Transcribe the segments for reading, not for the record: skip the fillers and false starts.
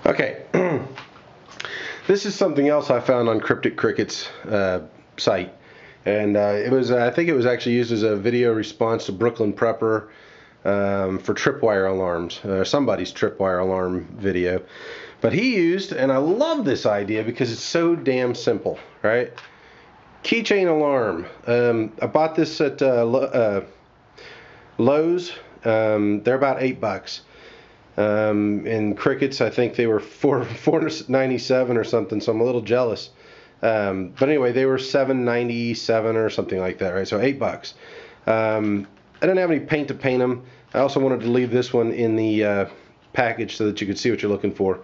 Okay, this is something else I found on Cryptic Cricket's site, and I think it was actually used as a video response to Brooklyn Prepper for tripwire alarms, somebody's tripwire alarm video. But he used, and I love this idea because it's so damn simple, right? Keychain alarm. I bought this at Lowe's. They're about $8. In Crickets, I think they were $4.97 or something, so I'm a little jealous. But anyway, they were $7.97 or something like that, right? So $8. I didn't have any paint to paint them. I also wanted to leave this one in the package so that you could see what you're looking for.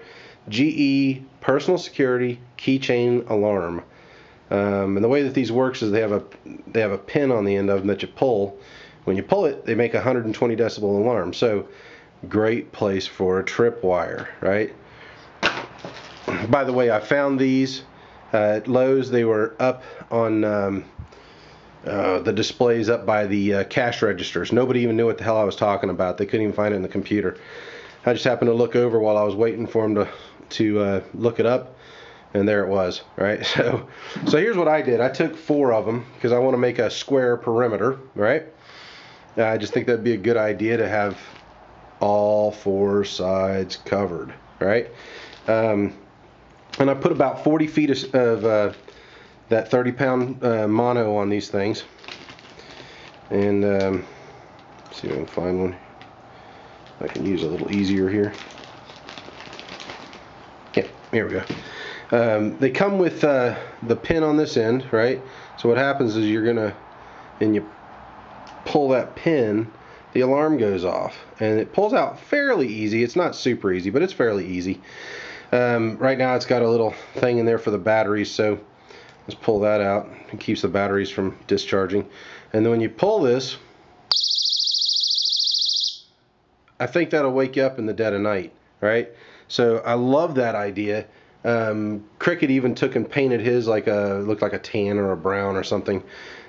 GE Personal Security Keychain Alarm. And the way that these works is they have a pin on the end of them that you pull. When you pull it, they make a 120 decibel alarm. So great place for a tripwire, right? By the way, I found these at Lowe's. They were up on the displays up by the cash registers. Nobody even knew what the hell I was talking about. They couldn't even find it in the computer. I just happened to look over while I was waiting for them to look it up, and there it was, right? So here's what I did. I took 4 of them because I want to make a square perimeter, right? I just think that'd be a good idea to have all 4 sides covered, right? And I put about 40 feet of that 30-pound mono on these things, and see if I can find one I can use a little easier here. Yeah, here we go. They come with the pin on this end, right? So what happens is and you pull that pin, the alarm goes off, and it pulls out fairly easy. It's not super easy, but it's fairly easy. Right now it's got a little thing in there for the batteries, so let's pull that out. It keeps the batteries from discharging. And then when you pull this, I think that'll wake you up in the dead of night, right? So I love that idea. Cricket even took and painted his looked like a tan or a brown or something.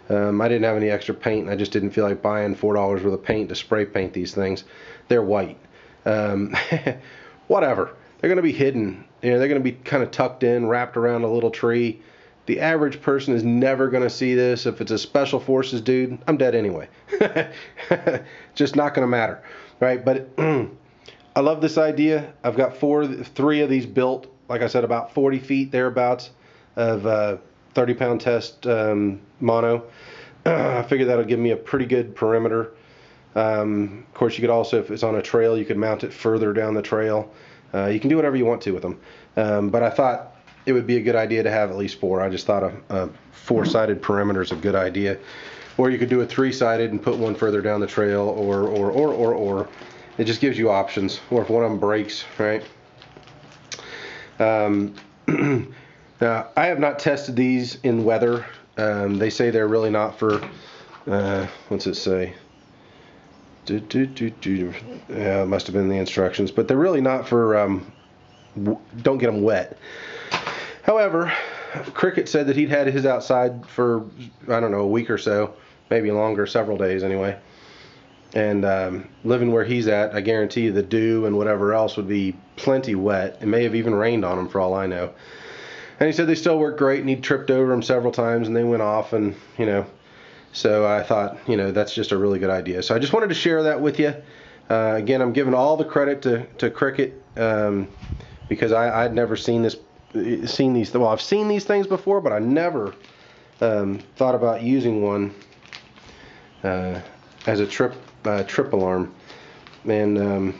I didn't have any extra paint, and I just didn't feel like buying $4 worth of paint to spray paint these things. They're white. Whatever. They're going to be hidden. You know, they're going to be kind of tucked in, wrapped around a little tree. The average person is never going to see this. If it's a special forces dude, I'm dead anyway. Just not going to matter, right? But I love this idea. I've got 3 of these built. Like I said, about 40 feet thereabouts of 30-pound test mono. I figured that'll give me a pretty good perimeter. Of course, you could also, if it's on a trail, you could mount it further down the trail. You can do whatever you want to with them. But I thought it would be a good idea to have at least 4. I just thought a 4-sided perimeter is a good idea. Or you could do a 3-sided and put one further down the trail, or. It just gives you options. Or if one of them breaks, right? Now, I have not tested these in weather. They say they're really not for, what's it say? Yeah, it must have been the instructions, but they're really not for, don't get them wet. However, Cricket said that he'd had his outside for, I don't know, a week or so, maybe longer, several days anyway. And living where he's at, I guarantee you the dew and whatever else would be plenty wet. It may have even rained on them for all I know. And he said they still work great, and he'd tripped over them several times and they went off, and so I thought, that's just a really good idea. So I just wanted to share that with you. Again, I'm giving all the credit to Cricket because I'd never seen these. Well, I've seen these things before, but I never thought about using one as a trip alarm. And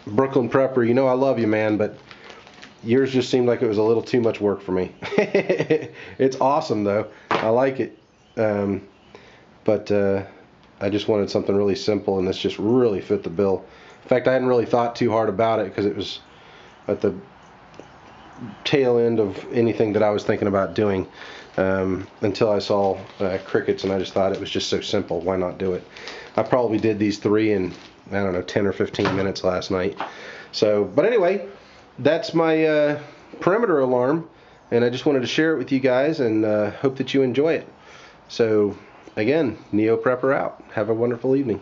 Brooklyn Prepper, I love you, man, but yours just seemed like it was a little too much work for me. It's awesome, though. I like it. But I just wanted something really simple, and this just really fit the bill. In fact, I hadn't really thought too hard about it because it was at the tail end of anything that I was thinking about doing until I saw Crickets, and I just thought it was just so simple. Why not do it? I probably did these 3 in, I don't know, 10 or 15 minutes last night. So, but anyway, that's my perimeter alarm, and I just wanted to share it with you guys, and hope that you enjoy it. So, again, Neo Prepper out. Have a wonderful evening.